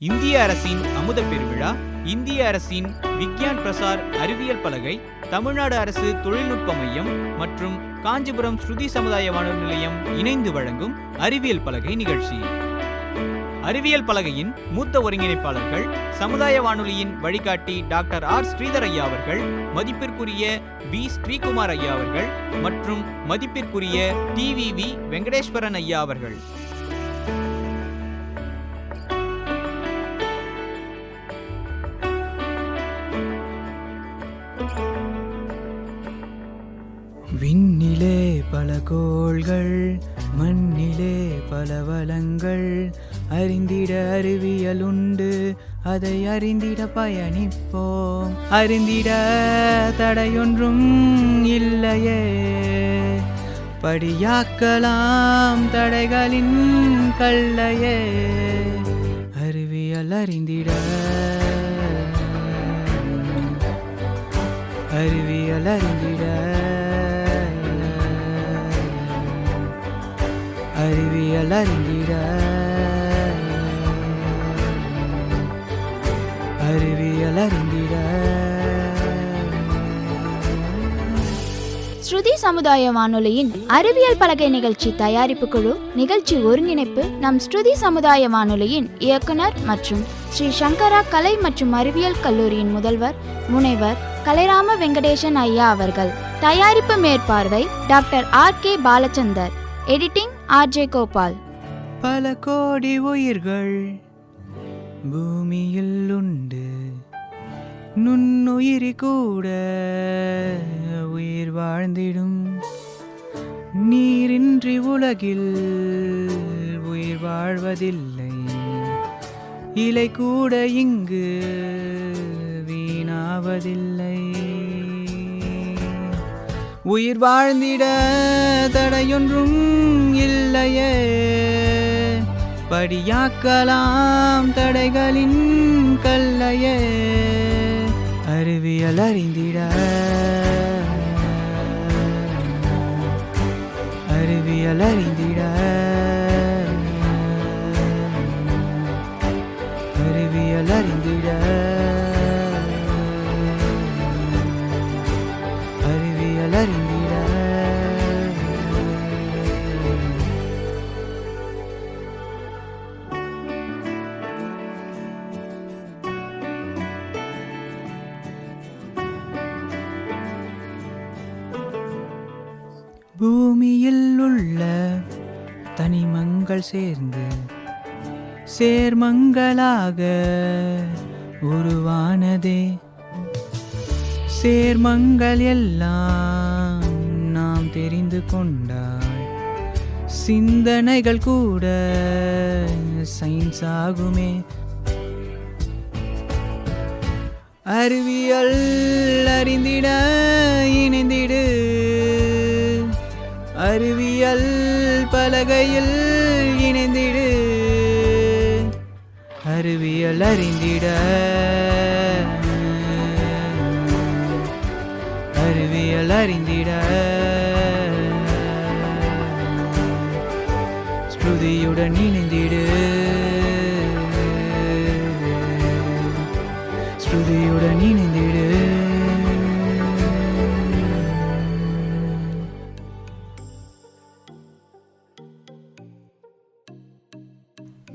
இந்திய அரசின் அமுத பெருவிழா, இந்திய அரசின் விக்யான் பிரசார் அறிவியல் பலகை, தமிழ்நாடு அரசு தொழில்நுட்ப மையம் மற்றும் காஞ்சிபுரம் ஸ்ருதி சமுதாய வானொலி நிலையம் இணைந்து வழங்கும் அறிவியல் பலகை நிகழ்ச்சி. அறிவியல் பலகையின் மூத்த ஒருங்கிணைப்பாளர்கள், சமுதாய வானொலியின் வழிகாட்டி டாக்டர் ஆர் ஸ்ரீதர் ஐயா அவர்கள், மதிப்பிற்குரிய பி ஸ்ரீகுமார் ஐயா அவர்கள் மற்றும் மதிப்பிற்குரிய டிவிவி வெங்கடேஸ்வரன் ஐயா அவர்கள். விண்ணிலே பல கோள்கள், மண்ணிலே பல வளங்கள், அறிந்திட அறிவியல் உண்டு, அதை அறிந்திட பயணிப்போம். அறிந்திட தடையொன்றும் இல்லையே, படியாக்கலாம் தடைகளின் கல்லையே. அறிவியல் அறிந்திட, அறிவியல் அறிந்திட, அறிவியல் அறிந்திட, அறிவியல் அறிந்திட. ஸ்ருதி சமுதாய வானொலியின் அறிவியல் பலகை நிகழ்ச்சி தயாரிப்பு குழு, நிகழ்ச்சி ஒருங்கிணைப்பு நம் ஸ்ருதி சமுதாய வானொலியின் இயக்குனர் மற்றும் ஸ்ரீ சங்கரா கலை மற்றும் அறிவியல் கல்லூரியின் முதல்வர் முனைவர் கலைராம வெங்கடேசன் ஐயா அவர்கள். தயாரிப்பு மேற்பார்வை doctor R K. Balachander. Editing R J. Gopal. பல கோடி உயிர்கள் பூமியில் உண்டு, நுண்ணுயிரி கூட உயிர் வாழ்ந்திடும். நீரின்றி உலகில் உயிர் வாழ்வதில்லை, இலை கூட இங்கு வீணாவதில்லை. உயிர் வாழ்ந்திட தடையொன்றும் இல்லையே, படியாக்கலாம் தடைகளின் கல்லையே. அறிவியல் அறிந்திட, அறிவியல் அறிந்திட, அறிவியல் அறிந்திட, அறிவியல் அறிந்திட. பூமியில் உள்ள தனிமங்கள் சேர்ந்து சேர்மங்களாக உருவானதே. சேர்மங்கள் எல்லாம் நாம் தெரிந்து கொண்டால் சிந்தனைகள் கூட சயின்ஸ் ஆகுமே. அறிவியல் அறிந்திட இணைந்திடு, அறிவியல் பலகையில் இணைந்திடு. அறிவியல் அறிந்திட, அறிவியல் அறிந்திட. ஸ்ருதியுடன் இணைந்திடு, ஸ்ருதியுடன் இணைந்திடு.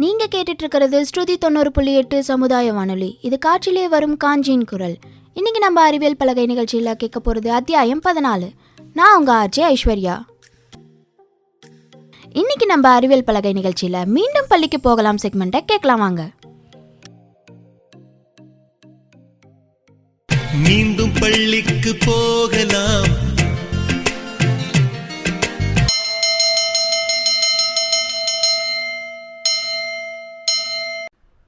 நீங்க கேட்டுட்டு இருக்கிறது ஸ்ருதி 90.8 சமுதாய வானொலி. இது காற்றிலே வரும் காஞ்சியின் குரல். இன்னைக்கு நம்ம அறிவியல் பலகை நிகழ்ச்சியில கேட்க போறது அத்தியாயம் 14. நான் உங்க ஆர்ஜே ஐஸ்வர்யா. இன்னைக்கு நம்ம அறிவியல் பலகை நிகழ்ச்சியில மீண்டும் பள்ளிக்கு போகலாம் செக்மெண்ட்டை கேட்கலாம் வாங்க. மீண்டும் பள்ளிக்கு போகலாம்,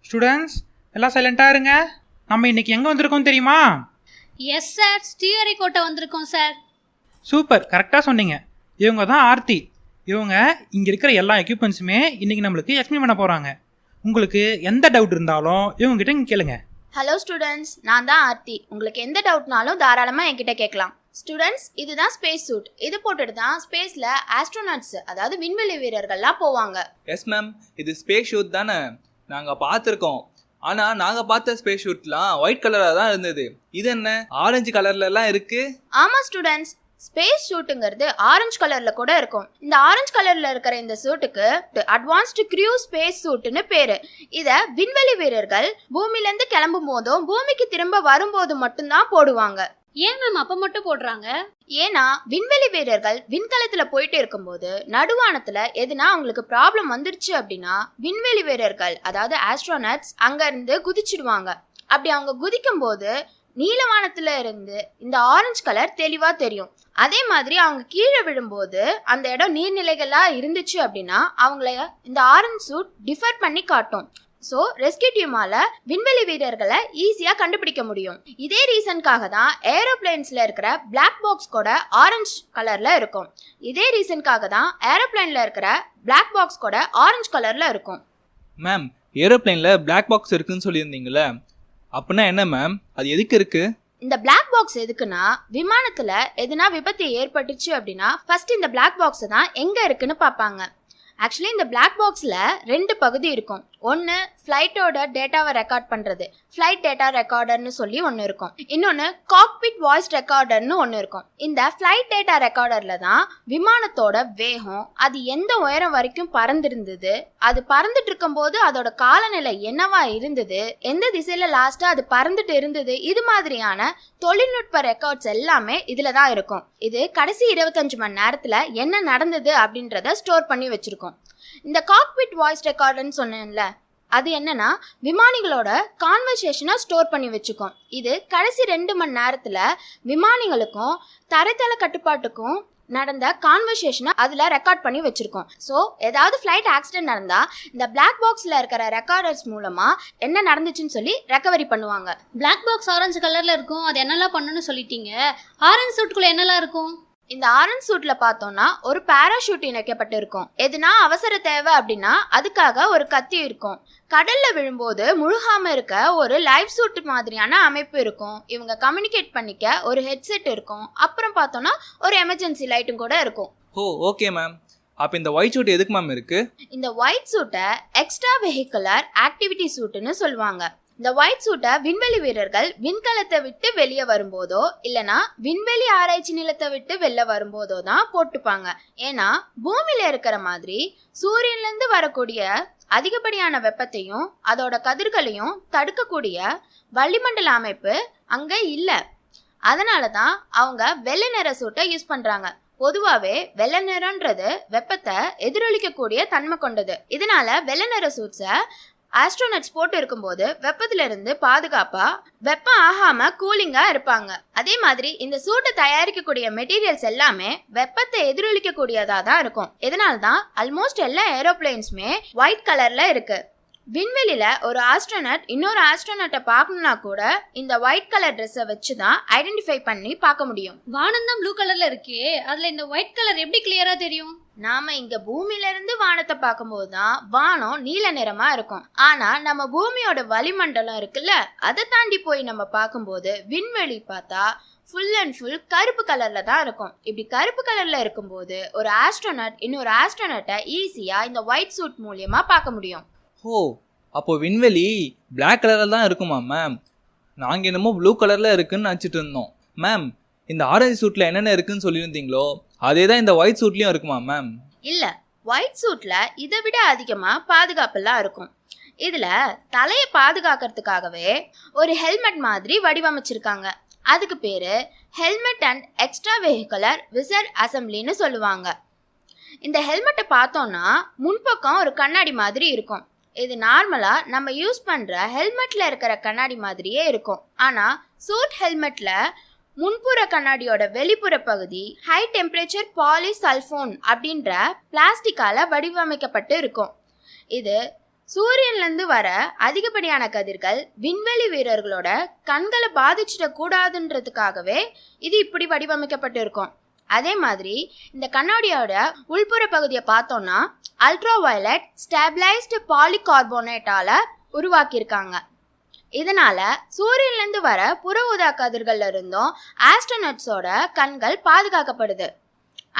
ஸ்டூடெண்ட்ஸ் எல்லாம் சைலண்டாக இருங்க. நம்ம இன்னைக்கு எங்கே வந்திருக்கோம் தெரியுமா? எஸ் சார், ஸ்ரீஹரிகோட்டை வந்திருக்கோம் சார். சூப்பர், கரெக்டாக சொன்னீங்க. இவங்க தான் ஆர்த்தி. இவங்க இங்கே இருக்கிற எல்லா எக்யூப்மெண்ட்ஸுமே இன்றைக்கி நம்மளுக்கு எக்ஸ்பிளைன் பண்ண போகிறாங்க. உங்களுக்கு எந்த டவுட் இருந்தாலும் இவங்ககிட்ட இங்கே கேளுங்க. ஹலோ ஸ்டூடெண்ட்ஸ், நான் தான் ஆர்த்தி. உங்களுக்கு எந்த டவுட்னாலும் தாராளமாக என்கிட்ட கேட்கலாம். ஸ்டூடெண்ட்ஸ், இதுதான் ஸ்பேஸ் சூட். இது போட்டுட்டு தான் ஸ்பேஸில் ஆஸ்ட்ரோநாட்ஸ் அதாவது விண்வெளி வீரர்கள்லாம் போவாங்க. எஸ் மேம், இது ஸ்பேஸ் ஷூட் தானே, நாங்கள் பார்த்துருக்கோம். ஆனால் நாங்கள் பார்த்த ஸ்பேஸ் ஷூட்லாம் ஒயிட் கலராக தான் இருந்தது. இது என்ன ஆரஞ்சு கலர்லலாம் இருக்கு? ஆமாம் ஸ்டூடெண்ட்ஸ், ஸ்பேஸ் சூட்டுங்கிறது ஆரஞ்சு கலர்ல கூட இருக்கும். இந்த ஆரஞ்சு கலர்ல இருக்கிற இந்த சூட்டுக்கு அட்வான்ஸ்டு க்ரூ ஸ்பேஸ் சூட்டுன்னு பேரு. இத விண்வெளி வீரர்கள் பூமியில இருந்து கிளம்பும் போதும் பூமிக்கு திரும்ப வரும்போது மட்டும்தான் போடுவாங்க. ஏன் மேம் அப்ப மட்டும் போடுறாங்க? ஏன்னா விண்வெளி வீரர்கள் விண்கலத்துல போயிட்டு இருக்கும்போது நடுவானத்துல எதுனா அவங்களுக்கு ப்ராப்ளம் வந்துருச்சு அப்படின்னா விண்வெளி வீரர்கள் அதாவது ஆஸ்ட்ரோனட்ஸ் அங்க இருந்து குதிச்சிடுவாங்க. அப்படி அவங்க குதிக்கும் போது நீலவானத்துல இருந்து இந்த ஆரஞ்சு கலர் தெளிவா தெரியும். அதே மாதிரி அவங்க கீழே விழும்போது அந்த இடம் நீர்நிலைகளா இருந்துச்சு அப்படின்னா அவங்கள இந்த ஆரஞ்சு சூட் டிஃபர் பண்ணி காட்டும். ஸோ ரெஸ்கியூ டீமால விண்வெளி வீரர்களை ஈஸியா கண்டுபிடிக்க முடியும். இதே ரீசனுக்காக தான் ஏரோப்ளேன்ஸ்ல இருக்கிற பிளாக் பாக்ஸ் கூட ஆரஞ்சு கலர்ல இருக்கும். இதே ரீசனுக்காக தான் ஏரோப்ளேன்ல இருக்கிற பிளாக் பாக்ஸ் கூட ஆரஞ்சு கலர்ல இருக்கும். மேம், ஏரோப்ளேனில் பிளாக் பாக்ஸ் இருக்குன்னு சொல்லியிருந்தீங்களே, அப்படின்னா என்ன மேம்? அது எதுக்கு இருக்கு? இந்த பிளாக் பாக்ஸ் எதுக்குன்னா விமானத்துல எதுனா விபத்து ஏற்பட்டுச்சு அப்படின்னா ஃபர்ஸ்ட் இந்த பிளாக் பாக்ஸ் தான் எங்க இருக்குன்னு பார்ப்பாங்க. ஆக்சுவலி இந்த பிளாக் பாக்ஸில் 2 பகுதி இருக்கும். ஒன்று ஃப்ளைட்டோட டேட்டாவை ரெக்கார்ட் பண்ணுறது, ஃப்ளைட் டேட்டா ரெக்கார்டர்னு சொல்லி ஒன்று இருக்கும். இன்னொன்று காக்பிட் வாய்ஸ் ரெக்கார்டர்னு ஒன்று இருக்கும். இந்த ஃப்ளைட் டேட்டா ரெக்கார்டரில் தான் விமானத்தோட வேகம், அது எந்த உயரம் வரைக்கும் பறந்துருந்தது, அது பறந்துட்டு இருக்கும்போது அதோட காலநிலை என்னவா இருந்தது, எந்த திசையில் லாஸ்ட்டாக அது பறந்துட்டு இருந்தது, இது மாதிரியான தொழில்நுட்ப ரெக்கார்ட்ஸ் எல்லாமே இதில் தான் இருக்கும். இது கடைசி 25 மணி நேரத்தில் என்ன நடந்தது அப்படின்றத ஸ்டோர் பண்ணி வச்சுருக்கோம். இந்த காக்பிட் வாய்ஸ் ரெக்கார்டர்னு சொன்னேன்ல, அது என்னன்னா விமானிகளோட கான்வர்சேஷனை ஸ்டோர் பண்ணி வச்சுக்கோம். இது கடைசி 2 மணி நேரத்தில் விமானிகளுக்கும் தரைத்தள கட்டுப்பாட்டுக்கும் நடந்த கான்வர்சேஷனை அதில் ரெக்கார்ட் பண்ணி வச்சுருக்கோம். ஸோ ஏதாவது ஃப்ளைட் ஆக்சிடென்ட் நடந்தால் இந்த பிளாக் பாக்ஸில் இருக்கிற ரெக்கார்டர்ஸ் மூலமாக என்ன நடந்துச்சுன்னு சொல்லி ரெக்கவரி பண்ணுவாங்க. பிளாக் பாக்ஸ் ஆரஞ்சு கலர்ல இருக்கும், அது என்னெல்லாம் பண்ணணும்னு சொல்லிட்டீங்க. ஆரஞ்சு சூட்டுக்குள்ள என்னெல்லாம் இருக்கும்? இந்த ஆரஞ்சு சூட்ல பார்த்தோம்னா ஒரு பாராஷூட் இணைக்கப்பட்டு இருக்கும். எதுனா அவசர தேவை அப்படின்னா அதுக்காக ஒரு கத்தி இருக்கும். கடல்ல விழும்போது முழுகாம இருக்க ஒரு லைஃப் சூட் மாதிரியான அமைப்பு இருக்கும். இவங்க கம்யூனிகேட் பண்ணிக்க ஒரு ஹெட்செட் இருக்கும். அப்புறம் பார்த்தோம்னா ஒரு எமர்ஜென்சி லைட்டும் கூட இருக்கும். ஓ ஓகே மேம். அப்போ இந்த ஒயிட் சூட் எதுக்கு மேம் இருக்கு? இந்த ஒயிட் சூட்டை எக்ஸ்ட்ரா வெஹிகுலர் ஆக்டிவிட்டி சூட்டுன்னு சொல்லுவாங்க. இந்த ஒயிட் சூட்டை விண்வெளி வீரர்கள் விண்கலத்தை விட்டு வெளியே வரும்போதோ இல்லைனா விண்வெளி ஆராய்ச்சி நிலத்தை விட்டு வெளில வரும்போதோ தான் போட்டுப்பாங்க. ஏன்னா பூமியில இருக்கிற மாதிரி சூரியன்லேருந்து வரக்கூடிய அதிகப்படியான வெப்பத்தையும் அதோட கதிர்களையும் தடுக்கக்கூடிய வளிமண்டல அமைப்பு அங்கே இல்லை. அதனால தான் அவங்க வெள்ளை நிற சூட்டை யூஸ் பண்ணுறாங்க. பொதுவாகவே வெள்ளை நிறன்றது வெப்பத்தை எதிரொலிக்கக்கூடிய தன்மை கொண்டது. இதனால வெள்ளை நிற சூட்ஸை ஆஸ்ட்ரோனட்ஸ் போட்டு இருக்கும்போது வெப்பத்திலிருந்து பாதுகாப்பா வெப்பம் ஆகாம கூலிங்கா இருப்பாங்க. அதே மாதிரி இந்த சூட்டை தயாரிக்கக்கூடிய மெட்டீரியல்ஸ் எல்லாமே வெப்பத்தை எதிரொலிக்க கூடியதா தான் இருக்கும். இதனால தான் ஆல்மோஸ்ட் எல்லா ஏரோப்ளேன்ஸுமே ஒயிட் கலர்ல இருக்கு. விண்வெளியில ஒரு ஆஸ்ட்ரோனட் இன்னொரு ஆஸ்ட்ரோனட்டை பார்க்கணும்னா கூட இந்த ஒயிட் கலர் ட்ரெஸ்ஸை வச்சு தான் ஐடென்டிஃபை பண்ணி பார்க்க முடியும். வானம் தான் ப்ளூ கலர்ல இருக்கே, அதுல இந்த ஒயிட் கலர் எப்படி கிளியரா தெரியும்? நாம இங்க பூமியில இருந்து வானத்தை பார்க்கும்போது தான் வானம் நீல நிறமா இருக்கும். ஆனா நம்ம பூமியோட வளிமண்டலம் இருக்குல்ல, அதை தாண்டி போய் நம்ம பார்க்கும்போது விண்வெளி பார்த்தா ஃபுல் அண்ட் ஃபுல் கருப்பு கலர்ல தான் இருக்கும். இப்படி கருப்பு கலர்ல இருக்கும்போது ஒரு ஆஸ்ட்ரோனட் இன்னொரு ஆஸ்ட்ரோனட்டை ஈஸியா இந்த ஒயிட் சூட் மூலியமா பார்க்க முடியும். ஓ, அப்போ விண்வெளி பிளாக் கலரில் தான் இருக்குமா மேம்? நாங்கள் என்னமோ ப்ளூ கலரில் இருக்குன்னு நினச்சிட்டு இருந்தோம். மேம், இந்த ஆரஞ்சு சூட்டில் என்னென்ன இருக்குன்னு சொல்லியிருந்தீங்களோ அதே தான் இந்த ஒயிட் சூட்லேயும் இருக்குமா மேம்? இல்லை, ஒயிட் சூட்டில் இதை விட அதிகமாக பாதுகாப்பெல்லாம் இருக்கும். இதில் தலையை பாதுகாக்கிறதுக்காகவே ஒரு ஹெல்மெட் மாதிரி வடிவமைச்சிருக்காங்க. அதுக்கு பேர் ஹெல்மெட் அண்ட் எக்ஸ்ட்ரா வெஹிகுலர் விசர் அசம்பிளின்னு சொல்லுவாங்க. இந்த ஹெல்மெட்டை பார்த்தோன்னா முன்பக்கம் ஒரு கண்ணாடி மாதிரி இருக்கும். இது நார்மலாக நம்ம யூஸ் பண்ணுற ஹெல்மெட்டில் இருக்கிற கண்ணாடி மாதிரியே இருக்கும். ஆனால் சூட் ஹெல்மெட்டில் முன்புற கண்ணாடியோட வெளிப்புற பகுதி ஹை டெம்பரேச்சர் பாலிசல்ஃபோன் அப்படின்ற பிளாஸ்டிக்கால வடிவமைக்கப்பட்டு இருக்கும். இது சூரியன்லேருந்து வர அதிகப்படியான கதிர்கள் விண்வெளி வீரர்களோட கண்களை பாதிச்சிட கூடாதுன்றதுக்காகவே இது இப்படி வடிவமைக்கப்பட்டு இருக்கும். அதே மாதிரி இந்த கண்ணாடியோட உள்புற பகுதியை பார்த்தோம்னா அல்ட்ரா வயலட் ஸ்டெபிளைஸ்டு பாலிகார்போனேட்டால உருவாக்கியிருக்காங்க. இதனால சூரியன்லேருந்து வர புற ஊதா கதிர்கள்ல இருந்தும் ஆஸ்ட்ரோனட்ஸோட கண்கள் பாதுகாக்கப்படுது.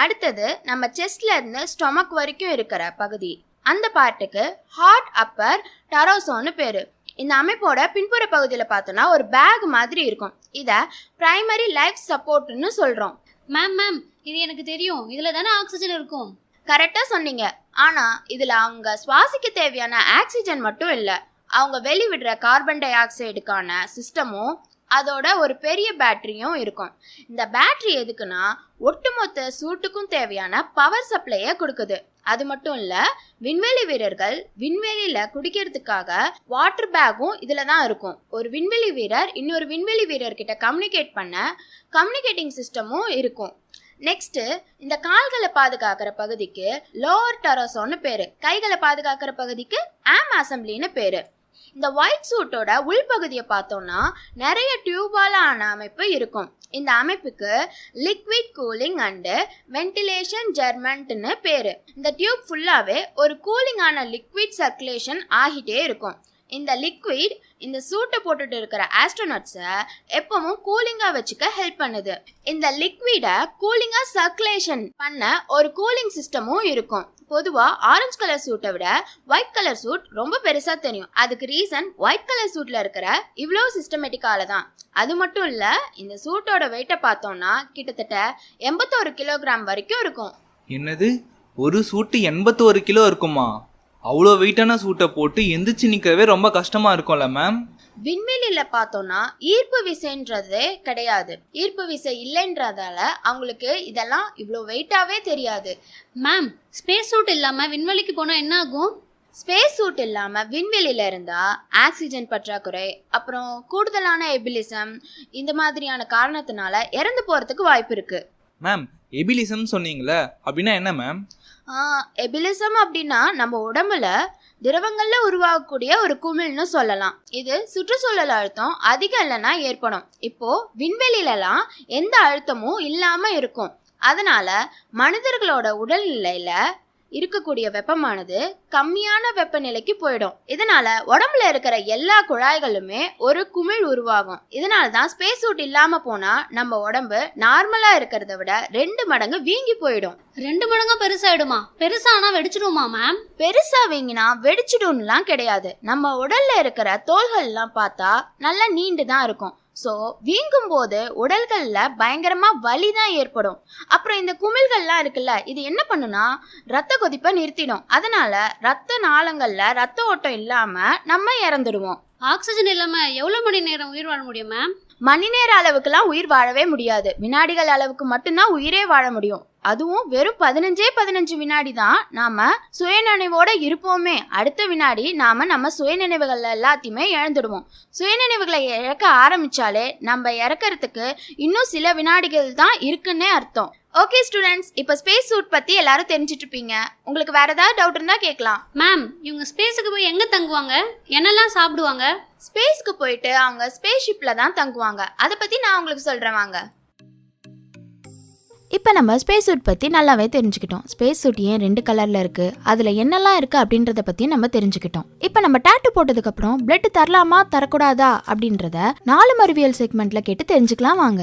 அடுத்தது நம்ம செஸ்ட்ல இருந்து ஸ்டொமக் வரைக்கும் இருக்கிற பகுதி, அந்த பார்ட்டுக்கு ஹார்ட் அப்பர் டரோசோன்னு பேரு. இந்த அமைப்போட பின்புற பகுதியில் பார்த்தோன்னா ஒரு பேக் மாதிரி இருக்கும். இதை பிரைமரி லைஃப் சப்போர்ட்னு சொல்கிறோம். மேம் இது எனக்கு தெரியும். இதில் தானே ஆக்சிஜன் இருக்கும். கரெக்டாக சொன்னீங்க. ஆனால் இதில் அவங்க சுவாசிக்க தேவையான ஆக்சிஜன் மட்டும் இல்லை, அவங்க வெளிவிடுற கார்பன் டை ஆக்சைடுக்கான சிஸ்டமும் அதோட ஒரு பெரிய பேட்டரியும் இருக்கும். இந்த பேட்டரி எதுக்குன்னா ஒட்டுமொத்த சூட்டுக்கும் தேவையான பவர் சப்ளையை கொடுக்குது. அது மட்டும் இல்லை, விண்வெளி வீரர்கள் விண்வெளியில் குடிக்கிறதுக்காக வாட்டர் பேக்கும் இதில் தான் இருக்கும். ஒரு விண்வெளி வீரர் இன்னொரு விண்வெளி வீரர்கிட்ட கம்யூனிகேட் பண்ண கம்யூனிகேட்டிங் சிஸ்டமும் இருக்கும். நெக்ஸ்ட்டு, இந்த கால்களை பாதுகாக்கிற பகுதிக்கு லோவர் டொராசோன்னு பேர், கைகளை பாதுகாக்கிற பகுதிக்கு ஆம் அசம்பிளின்னு பேர். இந்த ஒயிட் சூட்டோட உள்பகுதியை பார்த்தோம்னா நிறைய டியூபால ஆன அமைப்பு இருக்கும். இந்த அமைப்புக்கு லிக்விட் கூலிங் அண்டு வென்டிலேஷன் ஜெர்மெண்ட்னு பேர். இந்த டியூப் ஃபுல்லாகவே ஒரு கூலிங்கான லிக்விட் சர்க்குலேஷன் ஆகிட்டே இருக்கும். இந்த லிக்விட் இந்த சூட்டை போட்டுட்டு இருக்கிற ஆஸ்ட்ரோனட்ஸை எப்பவும் கூலிங்காக வச்சுக்க ஹெல்ப் பண்ணுது. இந்த லிக்விடை கூலிங்காக சர்க்குலேஷன் பண்ண ஒரு கூலிங் சிஸ்டமும் இருக்கும். பொதுவாக ஆரஞ்சு கலர் சூட்டை விட ஒயிட் கலர் சூட் ரொம்ப பெருசாக தெரியும். அதுக்கு ரீசன் ஒயிட் கலர் சூட்டில் இருக்கிற இவ்வளோ சிஸ்டமேட்டிக்கால தான். அது மட்டும் இல்லை, இந்த சூட்டோட வெயிட்டை பார்த்தோம்னா கிட்டத்தட்ட 81 கிலோகிராம் வரைக்கும் இருக்கும். என்னது, ஒரு சூட்டு 81 கிலோ இருக்குமா? அவ்வளோ வெயிட்டான சூட்டை போட்டு எந்திரிச்சு நிற்கவே ரொம்ப கஷ்டமாக இருக்கும்ல மேம்? விண்வெளியில் பார்த்தோன்னா ஈர்ப்பு விசைன்றதே கிடையாது. ஈர்ப்பு விசை இல்லைன்றதால அவங்களுக்கு இதெல்லாம் இவ்வளோ வெயிட்டாகவே தெரியாது. மேம், ஸ்பேஸ் சூட் இல்லாமல் விண்வெளிக்கு போனால் என்ன ஆகும்? ஸ்பேஸ் சூட் இல்லாமல் விண்வெளியில் இருந்தால் ஆக்சிஜன் பற்றாக்குறை, அப்புறம் கூடுதலான எபிலிசம், இந்த மாதிரியான காரணத்தினால இறந்து போகிறதுக்கு வாய்ப்பு இருக்குது. மேம், எபிலிசம் சொன்னீங்களே, அப்படின்னா என்ன மேம்? எபிலிசம் அப்படின்னா நம்ம உடம்புல திரவங்கள்ல உருவாகக்கூடிய ஒரு குமிழ்னு சொல்லலாம். இது சுற்றுச்சூழல் அழுத்தம் அதிகம் இல்லைன்னா ஏற்படும். இப்போ விண்வெளியிலலாம் எந்த அழுத்தமும் இல்லாம இருக்கும். அதனால மனிதர்களோட உடல்நிலையில இருக்கக்கூடிய வெப்பமானது கம்மியான வெப்பநிலைக்கு போயிடும். இதனால உடம்புல இருக்கிற எல்லா குழாய்களுமே ஒரு குமிழ் உருவாகும். இதனால தான் ஸ்பேஸ் சூட் இல்லாம போனா நம்ம உடம்பு நார்மலா இருக்கிறத விட 2 மடங்கு வீங்கி போயிடும். 2 மடங்கா பெருசாயிடுமா? பெருசானா வெடிச்சிடுமா மேம்? பெருசா வீங்கினா வெடிச்சிடும்லாம் கிடையாது. நம்ம உடல்ல இருக்கிற தோள்கள்லாம் பார்த்தா நல்லா நீண்டு தான் இருக்கும். ஸோ வீங்கும் போது உடல்களில் பயங்கரமாக வலி தான் ஏற்படும். அப்புறம் இந்த குமிழ்கள்லாம் இருக்குல்ல, இது என்ன பண்ணுனா ரத்த கொதிப்பை நிறுத்திடும். அதனால ரத்த நாளங்களில் ரத்த ஓட்டம் இல்லாமல் நம்ம இறந்துடுவோம். ஆக்சிஜன் இல்லாமல் எவ்வளோ மணி நேரம் உயிர் வாழ முடியும் மேம்? மணி நேர அளவுக்குலாம் உயிர் வாழவே முடியாது. வினாடிகள் அளவுக்கு மட்டும்தான் உயிரே வாழ முடியும். அதுவும் வெறும் 15 வினாடி தான் நாம சுயநினைவோட இருப்போமே. அடுத்த வினாடி நம்ம சுயநினைவுகள் எல்லாத்தையுமே இழந்துடுவோம். சுயநினைவுகளை இழக்க ஆரம்பிச்சாலே நம்ம இறக்கிறதுக்கு இன்னும் சில வினாடிகள் தான் இருக்குன்னே அர்த்தம். ஓகே ஸ்டூடெண்ட்ஸ், இப்போ ஸ்பேஸ் சூட் பற்றி எல்லாரும் தெரிஞ்சிட்டு இருப்பீங்க. உங்களுக்கு வேற ஏதாவது டவுட் இருந்தால் கேட்கலாம். மேம், இவங்க ஸ்பேஸுக்கு போய் எங்கே தங்குவாங்க? என்னெல்லாம் சாப்பிடுவாங்க? ஸ்பேஸ்க்கு போயிட்டு அவங்க ஸ்பேஸ் ஷிப்பில் தான் தங்குவாங்க. அதை பற்றி நான் உங்களுக்கு சொல்கிறேன் வாங்க. இப்போ நம்ம ஸ்பேஸ் சூட் பற்றி நல்லாவே தெரிஞ்சுக்கிட்டோம். ஸ்பேஸ் சூட் ஏன் 2 கலரில் இருக்குது, அதில் என்னெல்லாம் இருக்குது அப்படின்றத பற்றி நம்ம தெரிஞ்சுக்கிட்டோம். இப்போ நம்ம டேட்டு போட்டதுக்கப்புறம் பிளட் தரலாமா தரக்கூடாதா அப்படின்றத 4 அறிவியல் செக்மெண்ட்டில் கேட்டு தெரிஞ்சுக்கலாம் வாங்க.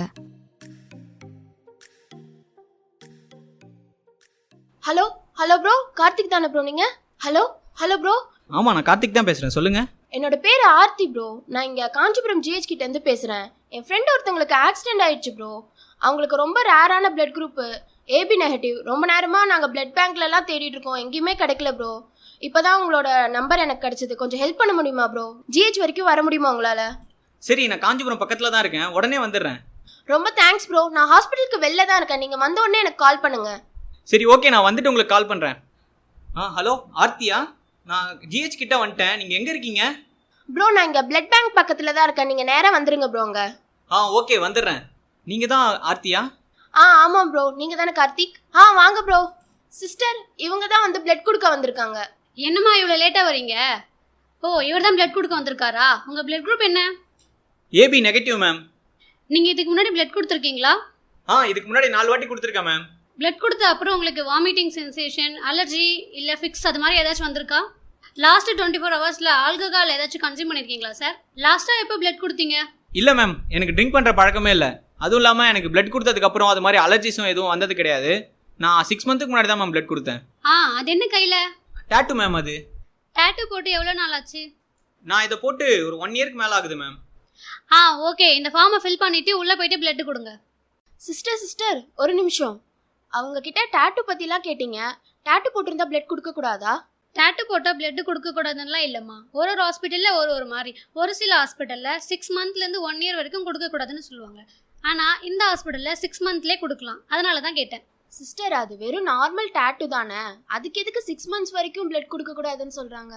ஹலோ ப்ரோ, கார்த்திக் தானே ப்ரோ நீங்கள்? Hello bro. ஆமாம், நான் கார்த்திக் தான் பேசுகிறேன், சொல்லுங்கள். என்னோட பேர் ஆர்த்தி ப்ரோ. நான் இங்கே காஞ்சிபுரம் ஜிஹெச் கிட்டேருந்து பேசுகிறேன். என் ஃப்ரெண்ட் ஒருத்தவங்களுக்கு ஆக்சிடென்ட் ஆயிடுச்சு ப்ரோ. அவங்களுக்கு ரொம்ப ரேரான பிளட் குரூப்பு ஏபி நெகட்டிவ். ரொம்ப நேரமாக நாங்கள் பிளட் பேங்க்லலாம் தேடிட்டு இருக்கோம், எங்கேயுமே கிடைக்கல ப்ரோ. இப்போ தான் உங்களோட நம்பர் எனக்கு கிடைச்சது. கொஞ்சம் ஹெல்ப் பண்ண முடியுமா ப்ரோ? ஜிஹெச் வரைக்கும் வர முடியுமா உங்களால்? சரி, நான் காஞ்சிபுரம் பக்கத்தில் தான் இருக்கேன், உடனே வந்துடுறேன். ரொம்ப தேங்க்ஸ் ப்ரோ. நான் ஹாஸ்பிட்டலுக்கு வெளில தான் இருக்கேன், நீங்கள் வந்த உடனே எனக்கு கால் பண்ணுங்கள். சரி, ஓகே, நான் வந்துட்டு உங்களுக்கு கால் பண்ணுறேன். ஹலோ ஆர்த்தியா, நான் ஜிஹெச் கிட்ட வந்துட்டேன். நீங்கள் எங்கே இருக்கீங்க? ப்ரோ, நான் இங்கே பிளட் பேங்க் பக்கத்தில் தான் இருக்கேன், நீங்கள் நேராக வந்துடுங்க ப்ரோங்க. ஓகே, வந்துடுறேன். நீங்கள் தான் ஆர்த்தியா? ஆமாம் ப்ரோ, நீங்கள் தானே கார்த்திக்? வாங்க ப்ரோ. சிஸ்டர், இவங்க தான் வந்து பிளட் கொடுக்க வந்திருக்காங்க. என்னம்மா இவ்வளோ லேட்டாக வரீங்க? இவர் தான் பிளட் கொடுக்க வந்திருக்காரா? உங்கள் பிளட் குரூப் என்ன? AB negative ma'am. நீங்கள் இதுக்கு முன்னாடி பிளட் கொடுத்துருக்கீங்களா? இதுக்கு முன்னாடி 4 வாட்டி கொடுத்துருக்கேன் மேம். பிளட் கொடுத்த அப்புறம் உங்களுக்கு வாமிட்டிங் சென்சேஷன், அலர்ஜி இல்லை ஃபிக்ஸ் அது மாதிரி ஏதாச்சும் வந்திருக்கா? லாஸ்ட்டு 24 ஹவர்ஸில் ஆல்கஹால் ஏதாச்சும் கன்சியூம் பண்ணியிருக்கீங்களா சார்? லாஸ்ட்டாக எப்போ பிளட் கொடுத்தீங்க? இல்லை மேம், எனக்கு ட்ரிங்க் பண்ணுற பழக்கமே இல்லை. அதுவும் இல்லாமல் எனக்கு பிளட் கொடுத்ததுக்கப்புறம் அது மாதிரி அலர்ஜிஸும் எதுவும் வந்தது கிடையாது. நான் 6 மந்த்துக்கு முன்னாடி தான் மேம் பிளட் கொடுத்தேன். அது என்ன கையில்? Date ma'am. அது டேட்டு போட்டு எவ்வளோ நாள் ஆச்சு? நான் இதை போட்டு ஒரு 1 இயருக்கு மேலே ஆகுது மேம். ஓகே, இந்த ஃபார்மை ஃபில் பண்ணிட்டு உள்ளே போயிட்டு பிளட் கொடுங்க. சிஸ்டர் ஒரு நிமிஷம். அவங்க கிட்ட டாட்டூ பற்றிலாம் கேட்டீங்க. டாட்டூ போட்டிருந்தா பிளட் கொடுக்கக்கூடாதா? டாட்டு போட்டால் பிளட் கொடுக்கக்கூடாதுன்னெலாம் இல்லைம்மா. ஒரு ஹாஸ்பிட்டலில் ஒரு மாதிரி. ஒரு சில ஹாஸ்பிட்டலில் 6 மந்த்லேருந்து 1 இயர் வரைக்கும் கொடுக்கக்கூடாதுன்னு சொல்லுவாங்க. ஆனால் இந்த ஹாஸ்பிட்டலில் 6 மந்த்லேயே கொடுக்கலாம். அதனால தான் கேட்டேன். சிஸ்டர், அது வெறும் நார்மல் டாட்டூ தானே, அதுக்கு எதுக்கு 6 மந்த்ஸ் வரைக்கும் பிளட் கொடுக்கக்கூடாதுன்னு சொல்கிறாங்க?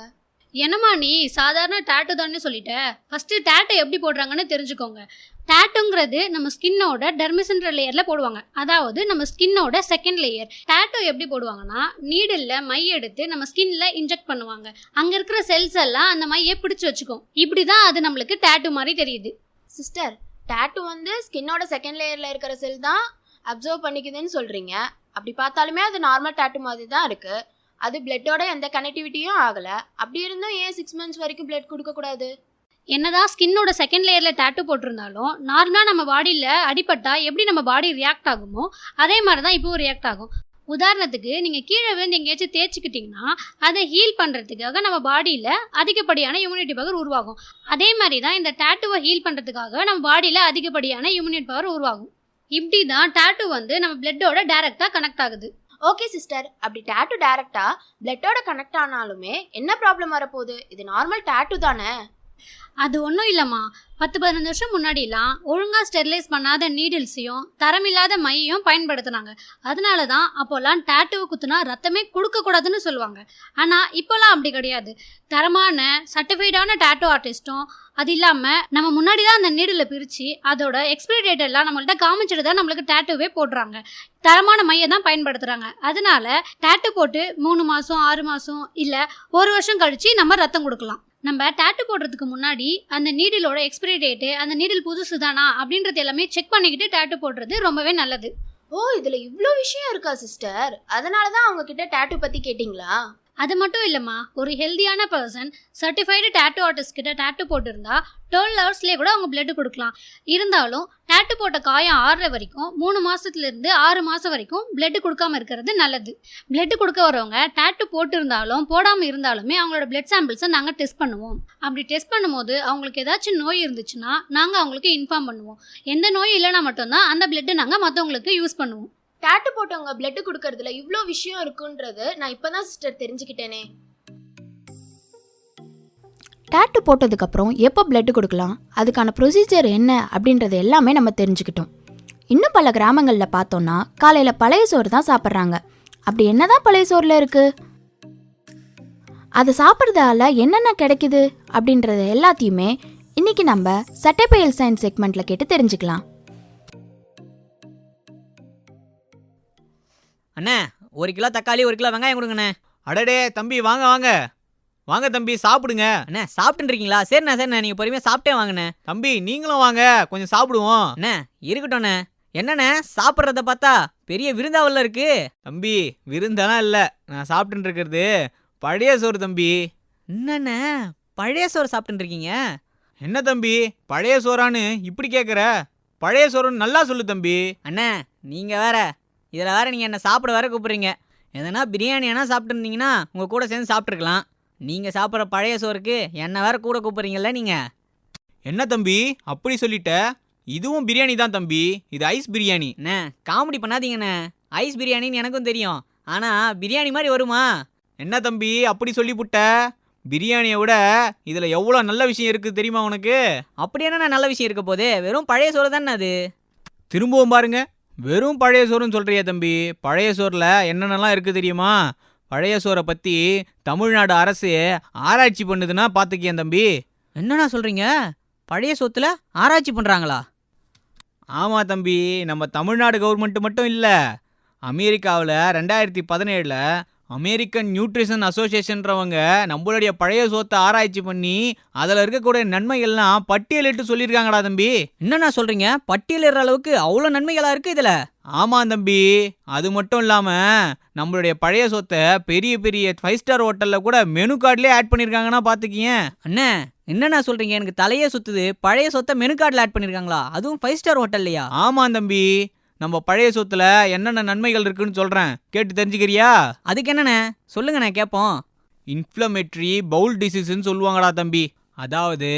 என்னம்மா நீ சாதாரண டாட்டு தானே சொல்லிட்ட. ஃபஸ்ட்டு டாட்டை எப்படி போடுறாங்கன்னு தெரிஞ்சுக்கோங்க. டாட்டுங்கிறது நம்ம ஸ்கின்னோட டெர்மிஸ்ன்ற லேயரில் போடுவாங்க. அதாவது நம்ம ஸ்கின்னோட செகண்ட் லேயர். டாட்டோ எப்படி போடுவாங்கன்னா, நீடில் மை எடுத்து நம்ம ஸ்கின்ல இன்ஜெக்ட் பண்ணுவாங்க. அங்கே இருக்கிற செல்ஸ் எல்லாம் அந்த மையை பிடிச்சி வச்சுக்கும். இப்படி தான் அது நம்மளுக்கு டாட்டூ மாதிரி தெரியுது. சிஸ்டர், டாட்டூ வந்து ஸ்கின்னோட செகண்ட் லேயரில் இருக்கிற செல் தான் அப்சர்வ் பண்ணிக்குதுன்னு சொல்கிறீங்க. அப்படி பார்த்தாலுமே அது நார்மல் டாட்டூ மாதிரி தான் இருக்குது. அது பிளட்டோட எந்த கனெக்டிவிட்டியும் ஆகலை. அப்படி இருந்தும் ஏன் 6 மந்த்ஸ் வரைக்கும் பிளட் கொடுக்கக்கூடாது? என்னதான் ஸ்கின்னோட செகண்ட் லேயரில் டாட்டூ போட்டிருந்தாலும் நார்மலாக நம்ம பாடியில் அடிபட்டா எப்படி நம்ம பாடி ரியாக்ட் ஆகுமோ அதே மாதிரி தான் இப்போவும் ரியாக்ட் ஆகும். உதாரணத்துக்கு நீங்கள் கீழே விழுந்து எங்கேயாச்சும் தேய்ச்சிக்கிட்டிங்கன்னா அதை ஹீல் பண்ணுறதுக்காக நம்ம பாடியில் அதிகப்படியான இம்யூனிட்டி பவர் உருவாகும். அதே மாதிரி தான் இந்த டாட்டூவை ஹீல் பண்ணுறதுக்காக நம்ம பாடியில் அதிகப்படியான இம்யூனிட்டி பவர் உருவாகும். இப்படி தான் டாட்டூ வந்து நம்ம பிளட்டோட டைரெக்டாக கனெக்ட் ஆகுது. ஓகே சிஸ்டர், அப்படி டாட்டூ டைரக்டா பிளட்டோட கனெக்ட் ஆனாலுமே என்ன ப்ராப்ளம் வரப்போகுது? இது நார்மல் டாட்டூ தானே? அது ஒன்றும் இல்லைம்மா. 10-15 வருஷம் முன்னாடிலாம் ஒழுங்காக ஸ்டெர்லைஸ் பண்ணாத நீடில்ஸையும் தரமில்லாத மையையும் பயன்படுத்தினாங்க. அதனால தான் அப்போல்லாம் டாட்டூவை குத்துனா ரத்தமே கொடுக்கக்கூடாதுன்னு சொல்லுவாங்க. ஆனால் இப்போல்லாம் அப்படி கிடையாது. தரமான சர்டிஃபைடான டாட்டூ ஆர்டிஸ்ட்டும் அது இல்லாமல் நம்ம முன்னாடி தான் அந்த நீடில் பிரித்து அதோட எக்ஸ்பிரி டேட் எல்லாம் நம்மள்ட்ட காமிச்சிட்டு தான் நம்மளுக்கு டாட்டூவே போடுறாங்க. தரமான மையை தான் பயன்படுத்துகிறாங்க. அதனால டாட்டூ போட்டு 3 மாதம் 6 மாதம் இல்லை 1 வருஷம் கழித்து நம்ம ரத்தம் கொடுக்கலாம். நம்ம டாட்டூ போடுறதுக்கு முன்னாடி அந்த நீடிலோட எக்ஸ்பிரி டேட்டு, அந்த நீடில் புதுசு தானா அப்படின்றது எல்லாமே செக் பண்ணிக்கிட்டு டாட்டூ போடுறது ரொம்பவே நல்லது. ஓ, இதில் இவ்வளோ விஷயம் இருக்கா சிஸ்டர்? அதனால தான் அவங்க கிட்ட டாட்டூ பற்றி கேட்டிங்களா? அது மட்டும் இல்லைம்மா, ஒரு ஹெல்தியான பர்சன் சர்டிஃபைடு டாட்டூ ஆர்டிஸ்ட் கிட்ட டாட்டூ போட்டுருந்தா 12 ஹவர்ஸ்லேயே கூட அவங்க பிளட் கொடுக்கலாம். இருந்தாலும் டாட்டூ போட்ட காயம் ஆறுற வரைக்கும் 3 மாதத்துலேருந்து 6 மாதம் வரைக்கும் பிளட் கொடுக்காம இருக்கிறது நல்லது. பிளட் கொடுக்க வரவங்க டாட்டூ போட்டிருந்தாலும் போடாமல் இருந்தாலுமே அவங்களோட பிளட் சாம்பிள்ஸை நாங்கள் டெஸ்ட் பண்ணுவோம். அப்படி டெஸ்ட் பண்ணும்போது அவங்களுக்கு ஏதாச்சும் நோய் இருந்துச்சுன்னா நாங்கள் அவங்களுக்கு இன்ஃபார்ம் பண்ணுவோம். எந்த நோய் இல்லைனா மட்டும்தான் அந்த பிளட்டை நாங்கள் மற்றவங்களுக்கு யூஸ் பண்ணுவோம். டாட்டூ போட்டவங்க பிளட் கொடுக்கறதுல இவ்வளோ விஷயம் இருக்குன்றது நான் இப்போ தான் சிஸ்டர் தெரிஞ்சுக்கிட்டேனே. டாட்டூ போட்டதுக்கப்புறம் எப்போ பிளட் கொடுக்கலாம், அதுக்கான ப்ரொசீஜர் என்ன அப்படின்றது எல்லாமே நம்ம தெரிஞ்சுக்கிட்டோம். இன்னும் பல கிராமங்களில் பார்த்தோன்னா காலையில் பழைய சோறு தான் சாப்பிட்றாங்க. அப்படி என்ன தான் பழைய சோறில் இருக்குது, அதை சாப்பிட்றதால என்னென்ன கிடைக்குது அப்படின்றது எல்லாத்தையுமே இன்றைக்கி நம்ம சட்டைப்பயல் சயின்ஸ் செக்மெண்ட்டில் கேட்டு தெரிஞ்சுக்கலாம். அண்ணே, 1 கிலோ தக்காளி 1 கிலோ வெங்காயம் கொடுங்கண்ணே. அடடே தம்பி, வாங்க வாங்க வாங்க தம்பி, சாப்பிடுங்க. அண்ணே, சாப்பிட்டுருக்கீங்களா? சரிண்ணே, நீங்கள் பொறுமையாக சாப்பிட்டே வாங்கண்ணே. தம்பி நீங்களும் வாங்க, கொஞ்சம் சாப்பிடுவோம். அண்ணே இருக்கட்டும்ண்ணே. என்னண்ணே சாப்பிட்றத பார்த்தா பெரிய விருந்தாவல்ல இருக்கு. தம்பி விருந்தெல்லாம் இல்லை, நான் சாப்பிட்டுன்னு இருக்கிறது பழைய சோறு தம்பி. என்னண்ணே பழைய சோறு சாப்பிட்டுன்னு இருக்கீங்க? என்ன தம்பி பழைய சோறான்னு இப்படி கேட்குற? பழைய சோறுன்னு நல்லா சொல்லு தம்பி. அண்ணே நீங்கள் வேற, இதில் வேற நீங்கள் என்ன சாப்பிட வேற கூப்பிட்றீங்க. எதனா பிரியாணி ஆனால் சாப்பிட்டுருந்தீங்கன்னா உங்கள் கூட சேர்ந்து சாப்பிட்ருக்கலாம். நீங்கள் சாப்பிட்ற பழைய சோறுக்கு என்ன வேற கூட கூப்பிட்றீங்கல்ல நீங்கள். என்ன தம்பி அப்படி சொல்லிட்ட? இதுவும் பிரியாணி தான் தம்பி, இது ஐஸ் பிரியாணி. அண்ணே காமெடி பண்ணாதீங்கண்ணே. ஐஸ் பிரியாணின்னு எனக்கும் தெரியும், ஆனால் பிரியாணி மாதிரி வருமா? என்ன தம்பி அப்படி சொல்லிப்புட்ட? பிரியாணியை விட இதில் எவ்வளோ நல்ல விஷயம் இருக்குது தெரியுமா உனக்கு? அப்படி என்ன நல்ல விஷயம் இருக்க போது? வெறும் பழைய சோறு தானே அது. திரும்பவும் பாருங்க, வெறும் பழைய சோறுன்னு சொல்கிறியா தம்பி? பழைய சோறில் என்னென்னலாம் இருக்குது தெரியுமா? பழைய சோறை பற்றி தமிழ்நாடு அரசு ஆராய்ச்சி பண்ணுதுன்னா பார்த்துக்கியேன் தம்பி. என்னண்ணா சொல்கிறீங்க? பழைய சோத்தில் ஆராய்ச்சி பண்ணுறாங்களா? ஆமாம் தம்பி, நம்ம தமிழ்நாடு கவர்மெண்ட்டு மட்டும் இல்லை, அமெரிக்காவில் 2017 அமெரிக்கன் நியூட்ரிஷன் அசோசியேஷன்றவங்க நம்மளுடைய பழைய சோத்தை ஆராய்ச்சி பண்ணி அதில் இருக்கக்கூடிய நன்மைகள்லாம் பட்டியலிட்டு சொல்லியிருக்காங்கடா தம்பி. என்னண்ணா சொல்கிறீங்க? பட்டியலிடுற அளவுக்கு அவ்வளோ நன்மைகளாக இருக்குது இதில்? ஆமாம் தம்பி, அது மட்டும் இல்லாமல் நம்மளுடைய பழைய சோத்தை பெரிய பெரிய 5 ஸ்டார் ஹோட்டலில் கூட மெனு கார்ட்லேயே ஆட் பண்ணியிருக்காங்கன்னா பார்த்துக்கிங்க. அண்ணே என்னண்ணா சொல்கிறீங்க? எனக்கு தலையே சுற்றுது. பழைய சொத்தை மெனு கார்டில் ஆட் பண்ணியிருக்காங்களா? அதுவும் 5 ஸ்டார் ஹோட்டல்லையா? ஆமாம் தம்பி, நம்ம பழைய சொத்துல என்னென்ன நன்மைகள் இருக்குன்னு சொல்கிறேன், கேட்டு தெரிஞ்சுக்கிறியா? அதுக்கு என்னண்ணே சொல்லுங்கண்ணே கேட்போம். இன்ஃப்ளமேட்ரி பவுல் டிசீஸ்ன்னு சொல்லுவாங்கடா தம்பி. அதாவது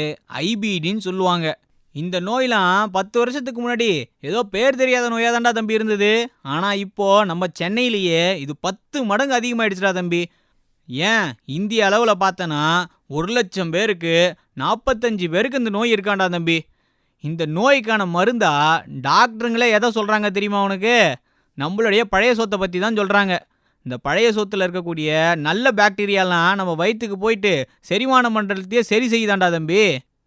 ஐபிடின்னு சொல்லுவாங்க. இந்த நோயெலாம் 10 வருஷத்துக்கு முன்னாடி ஏதோ பேர் தெரியாத நோயாக தான்டா தம்பி இருந்தது. ஆனால் இப்போது நம்ம சென்னையிலேயே இது 10 மடங்கு அதிகமாகிடுச்சுடா தம்பி. ஏன் இந்திய அளவில் பார்த்தனா 1,00,000 பேருக்கு 45 பேருக்கு இந்த நோய் இருக்காண்டா தம்பி. இந்த நோய்க்கான மருந்தா டாக்டருங்களே எதை சொல்கிறாங்க தெரியுமா உனக்கு? நம்மளுடைய பழைய சோத்தை பற்றி தான் சொல்கிறாங்க. இந்த பழைய சோத்தில் இருக்கக்கூடிய நல்ல பாக்டீரியாலாம் நம்ம வயிற்றுக்கு போயிட்டு செரிமான மண்டலத்தையே சரி செய்யுதாண்டா தம்பி.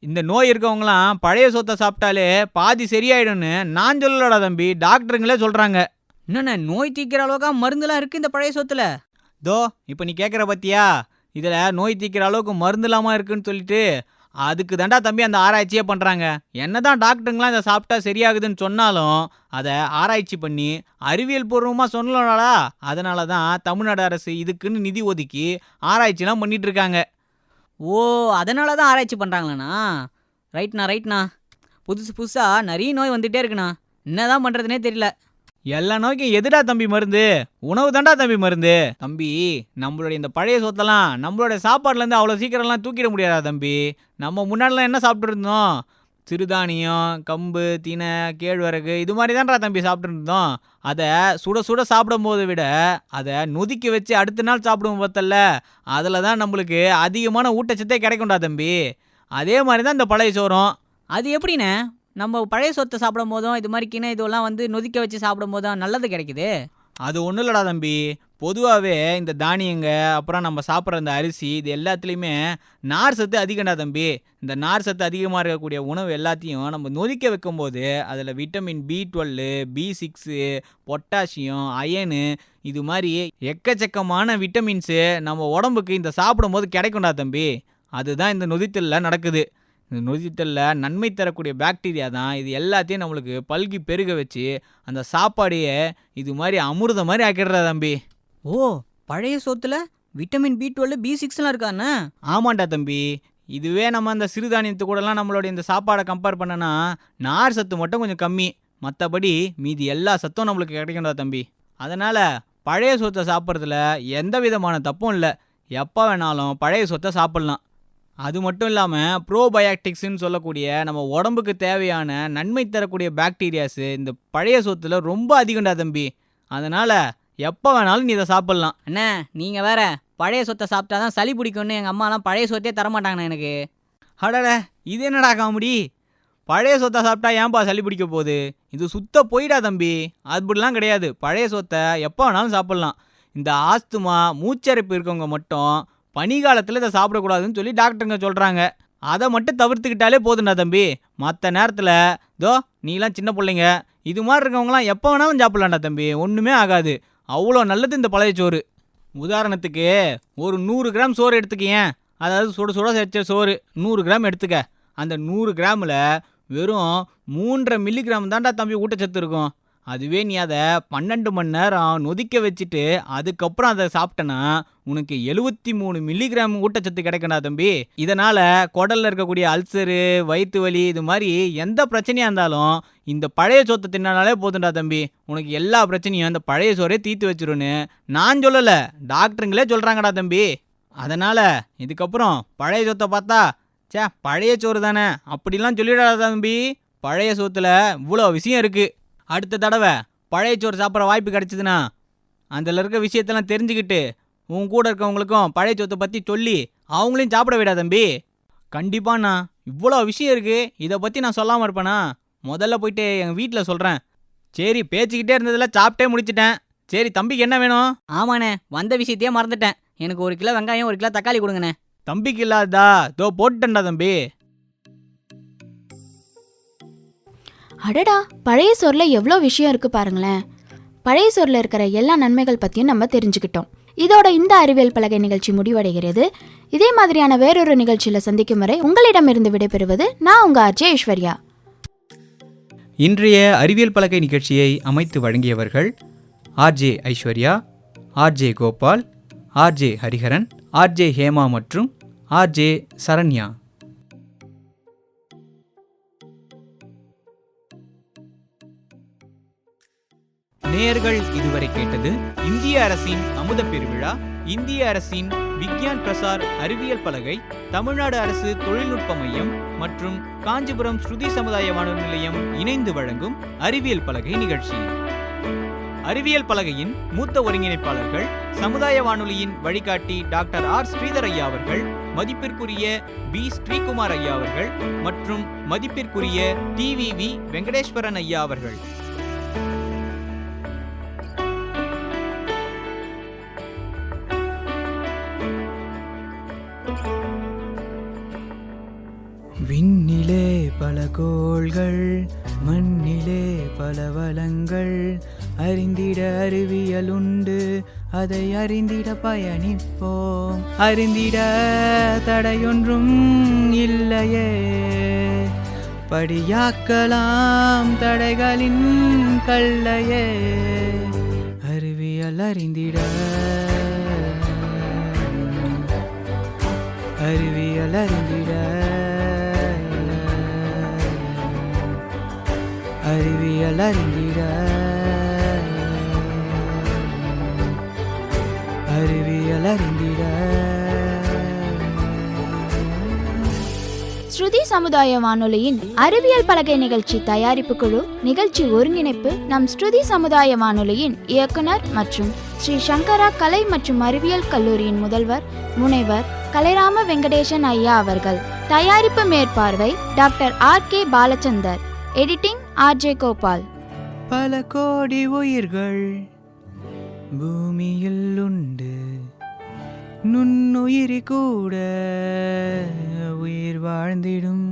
இந்த நோய் இருக்கவங்களாம் பழைய சோத்தை சாப்பிட்டாலே பாதி சரியாயிடும்னு நான் சொல்லலடா தம்பி, டாக்டருங்களே சொல்கிறாங்க. என்னண்ணே நோய் தீக்கிற அளவுக்கா மருந்துலாம் இருக்குது இந்த பழைய சோத்துல? இப்போ நீ கேட்குற பத்தியா, இதில் நோய் தீக்கிற அளவுக்கு மருந்துலாமா இருக்குன்னு சொல்லிட்டு அதுக்கு தாண்டா தம்பி அந்த ஆராய்ச்சியே பண்ணுறாங்க. என்ன தான் டாக்டருங்களாம் இதை சாப்பிட்டா சரியாகுதுன்னு சொன்னாலும் அதை ஆராய்ச்சி பண்ணி அறிவியல் பூர்வமாக சொல்லலாம்டா. அதனால தான் தமிழ்நாடு அரசு இதுக்குன்னு நிதி ஒதுக்கி ஆராய்ச்சிலாம் பண்ணிட்டு இருக்காங்க. ஓ, அதனால தான் ஆராய்ச்சி பண்ணுறாங்களாண்ணா. ரைட்ண்ணா. புதுசாக நிறைய நோய் வந்துகிட்டே இருக்குண்ணா. என்னதான் பண்ணுறதுனே தெரியல. எல்லா நோய்க்கும் எதுடா தம்பி மருந்து? உணவு தாண்டா தம்பி மருந்து. தம்பி நம்மளுடைய இந்த பழைய சொத்தெல்லாம் நம்மளுடைய சாப்பாடுலேருந்து அவ்வளோ சீக்கிரம்லாம் தூக்கிட முடியாதா தம்பி. நம்ம முன்னாடிலாம் என்ன சாப்பிட்டு இருந்தோம்? சிறுதானியம், கம்பு, தினை, கேழ்வரகு இது மாதிரி தான்டா தம்பி சாப்பிட்டு இருந்தோம். அதை சுட சுட சாப்பிடும் போதை விட அதை நொதிக்க வச்சு அடுத்த நாள் சாப்பிடுவோம் பார்த்தல, அதில் தான் நம்மளுக்கு அதிகமான ஊட்டச்சத்தே கிடைக்கும்டா தம்பி. அதே மாதிரி தான் இந்த பழைய சோறும். அது எப்படிண்ணே நம்ம பழைய சொத்தை சாப்பிடும் போதும் இது மாதிரி கிணை இதெல்லாம் வந்து நொதிக்க வச்சு சாப்பிடும் போதும் நல்லது கிடைக்குது? அது ஒன்றும் இல்லடா தம்பி. பொதுவாகவே இந்த தானியங்க அப்புறம் நம்ம சாப்பிட்ற இந்த அரிசி இது எல்லாத்துலேயுமே நார் சத்து அதிகம்டா தம்பி. இந்த நார் சத்து அதிகமாக இருக்கக்கூடிய உணவு எல்லாத்தையும் நம்ம நொதிக்க வைக்கும்போது அதில் vitamin B12, B6, potassium, iron இது மாதிரி எக்கச்சக்கமான விட்டமின்ஸு நம்ம உடம்புக்கு இந்த சாப்பிடும்போது கிடைக்கும்டா தம்பி. அதுதான் இந்த நொதித்தலில் நடக்குது. இந்த நொதித்தலில் நன்மை தரக்கூடிய பாக்டீரியா தான் இது எல்லாத்தையும் நம்மளுக்கு பல்கி பெருக வச்சு அந்த சாப்பாடையே இது மாதிரி அமிர்தம் மாதிரி ஆக்கிடுறா தம்பி. ஓ, பழைய சோத்துல விட்டமின் B12, B6லாம் இருக்காண்ணா? ஆமாண்டா தம்பி. இதுவே நம்ம அந்த சிறுதானியத்து கூடலாம் நம்மளுடைய இந்த சாப்பாடை கம்பேர் பண்ணனா நார் சத்து மட்டும் கொஞ்சம் கம்மி. மற்றபடி மீதி எல்லா சத்தும் நம்மளுக்கு கிடைக்கும்டா தம்பி. அதனால் பழைய சொத்தை சாப்பிட்றதுல எந்த விதமான தப்பும் இல்லை. எப்போ வேணாலும் பழைய சொத்தை சாப்பிட்லாம். அது மட்டும் இல்லாமல் ப்ரோபயாட்டிக்ஸ்ன்னு சொல்லக்கூடிய நம்ம உடம்புக்கு தேவையான நன்மை தரக்கூடிய பாக்டீரியாஸு இந்த பழைய சொத்தில் ரொம்ப அதிகம்டா தம்பி. அதனால் எப்போ வேணாலும் நீ இதை சாப்பிட்லாம். அண்ணே நீங்கள் வேற பழைய சொத்தை சாப்பிட்டா தான் சளி பிடிக்கும்னு எங்கள் அம்மாலாம் பழைய சொத்தே தரமாட்டாங்கண்ணா எனக்கு. அடட, இது என்னடா காமெடி? பழைய சொத்தை சாப்பிட்டா ஏன்பா சளி பிடிக்க போகுது? இது சுத்த போயிடா தம்பி. அப்படிலாம் கிடையாது. பழைய சொத்தை எப்போ வேணாலும் சாப்பிட்லாம். இந்த ஆஸ்துமா மூச்சரைப்பு இருக்கவங்க மட்டும் பனிகாலத்தில் இதை சாப்பிடக்கூடாதுன்னு சொல்லி டாக்டருங்க சொல்கிறாங்க. அதை மட்டும் தவிர்த்துக்கிட்டாலே போதுண்டா தம்பி. மற்ற நேரத்தில் நீலாம் சின்ன பிள்ளைங்க இது மாதிரி இருக்கவங்களாம் எப்போ வேணாலும் சாப்பிட்லாம்டா தம்பி. ஒன்றுமே ஆகாது. அவ்வளோ நல்லது இந்த பழைய சோறு. உதாரணத்துக்கு ஒரு 100 கிராம் சோறு எடுத்துக்கேன். அதாவது சுட சுட வச்ச சோறு 100 கிராம் எடுத்துக்க. அந்த 100 கிராமில் வெறும் 3.5 மில்லிகிராம் தான்டா தம்பி ஊட்டச்சத்து இருக்கும். அதுவே நீ அதை 12 மணி நேரம் நொதிக்க வச்சுட்டு அதுக்கப்புறம் அதை சாப்பிட்டனா உனக்கு 73 மில்லிகிராம் ஊட்டச்சத்து கிடைக்கணா தம்பி. இதனால் குடலில் இருக்கக்கூடிய அல்சரு, வயிற்று வலி இது மாதிரி எந்த பிரச்சனையாக இருந்தாலும் இந்த பழைய சோத்தை தின்னாலே போதுண்டா தம்பி. உனக்கு எல்லா பிரச்சனையும் இந்த பழைய சோறே தீர்த்து வச்சிருன்னு நான் சொல்லலை, டாக்டருங்களே சொல்கிறாங்கடா தம்பி. அதனால் இதுக்கப்புறம் பழைய சோத்தை பார்த்தா பழைய சோறு தானே அப்படிலாம் சொல்லிடாத தம்பி. பழைய சோத்தில் இவ்வளோ விஷயம் இருக்குது. அடுத்த தடவை பழைய சோறு சாப்பிட்ற வாய்ப்பு கிடச்சிதுன்னா அதில் இருக்க விஷயத்தெல்லாம் தெரிஞ்சுக்கிட்டு உன் கூட இருக்கவங்களுக்கும் பழைய சோத்தை பற்றி சொல்லி அவங்களையும் சாப்பிட விடா தம்பி. கண்டிப்பாண்ணா, இவ்வளோ விஷயம் இருக்குது, இதை பற்றி நான் சொல்லாமல் இருப்பேனா? முதல்ல போயிட்டு எங்கள் வீட்டில் சொல்கிறேன். சரி, பேச்சுக்கிட்டே இருந்ததில் சாப்பிட்டே முடிச்சிட்டேன். சரி, தம்பிக்கு என்ன வேணும்? ஆமாண்ணே, வந்த விஷயத்தையே மறந்துட்டேன். எனக்கு 1 கிலோ வெங்காயம் 1 கிலோ தக்காளி கொடுங்கண்ணே. தம்பிக்கு இல்லாததா? போட்டுட்டேன்டா தம்பி. அடடா, பழைய சோறில் எவ்வளோ விஷயம் இருக்குது பாருங்களேன். பழைய சோறில் இருக்கிற எல்லா நன்மைகள் பற்றியும் நம்ம தெரிஞ்சுக்கிட்டோம். இதோட இந்த அறிவியல் பலகை நிகழ்ச்சி முடிவடைகிறது. இதே மாதிரியான வேறொரு நிகழ்ச்சியில் சந்திக்கும் வரை உங்களிடமிருந்து விடைபெறுவது நான் உங்கள் RJ ஐஸ்வர்யா. இன்றைய அறிவியல் பலகை நிகழ்ச்சியை அமைத்து வழங்கியவர்கள் RJ Aishwarya, RJ Gopal, RJ Hariharan, RJ Hema மற்றும் RJ சரண்யா. நேயர்கள் இதுவரை கேட்டது இந்திய அரசின் அமுத பெருவிழா இந்திய அரசின் விக்யான் பிரசார் அறிவியல் பலகை, தமிழ்நாடு அரசு தொழில்நுட்ப மையம் மற்றும் காஞ்சிபுரம் ஸ்ருதி சமுதாய வானொலி நிலையம் இணைந்து வழங்கும் அறிவியல் பலகை நிகழ்ச்சி. அறிவியல் பலகையின் மூத்த ஒருங்கிணைப்பாளர்கள் சமுதாய வானொலியின் வழிகாட்டி டாக்டர் ஆர் ஸ்ரீதர் ஐயா அவர்கள், மதிப்பிற்குரிய பி ஸ்ரீகுமார் ஐயா அவர்கள் மற்றும் மதிப்பிற்குரிய டிவிவி வெங்கடேஸ்வரன் ஐயா அவர்கள். விண்ணிலே பல கோள்கள், மண்ணிலே பல வளங்கள், அறிந்திட அறிவியல் உண்டு, அதை அறிந்திட பயணிப்போம். அறிந்திட தடையொன்றும் இல்லையே, படியாக்கலாம் தடைகளின் கல்லையே. அறிவியல் அறிந்திட, அறிவியல் அறிந்திட, அறிவியல் அறிந்திட, அறிவியல் அறிந்திட. ஸ்ருதி சமுதாய வானொலியின் அறிவியல் பலகை நிகழ்ச்சி தயாரிப்பு குழு, நிகழ்ச்சி ஒருங்கிணைப்பு நம் ஸ்ருதி சமுதாய வானொலியின் இயக்குனர் மற்றும் ஸ்ரீ சங்கரா கலை மற்றும் அறிவியல் கல்லூரியின் முதல்வர் முனைவர் கலைராம வெங்கடேசன் ஐயா அவர்கள். தயாரிப்பு மேற்பார்வை doctor R K. Balachander. Editing R J. Gopal. பல கோடி உயிர்கள் பூமியில் உண்டு, நுண்ணுயிரி கூட உயிர் வாழ்ந்திடும்.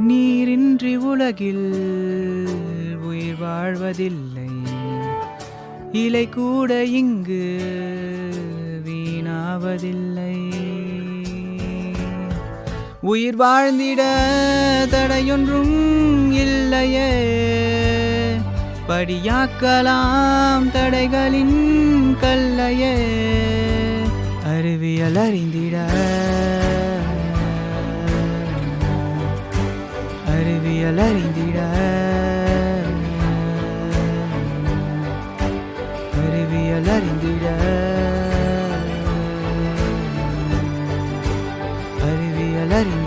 நீரின்றி உலகில் உயிர் வாழ்வதில்லை, இலை கூட இங்கு வீணாவதில்லை. உயிர் வாழ்ந்திட தடையொன்றும் இல்லையே, படியாக்கலாம் தடைகளின் கல்லையே. அறிவியல் அறிந்திட, அறிவியல் அறிந்திட, அறிவியல் அறிந்திட, அறிவியல் அறிந்திட.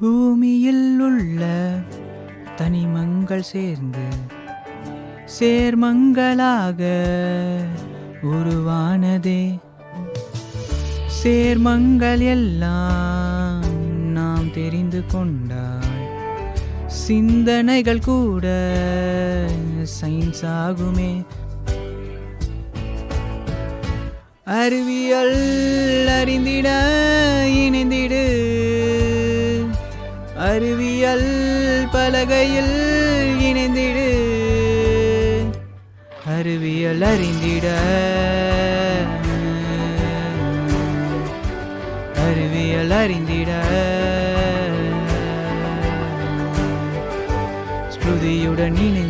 பூமியில் உள்ள தனிமங்கள் சேர்ந்து சேர்மங்களாக உருவானதே. சேர்மங்கள் எல்லாம் நாம் தெரிந்து கொண்டால் சிந்தனைகள் கூட சயின்ஸ் ஆகுமே. அறிவியல் அறிந்திட இணைந்திடு, அறிவியல் பலகையில் இணைந்திடு. அறிவியல் அறிந்திட, அறிவியல் அறிந்திட. ஸ்ருதியுடன் இணை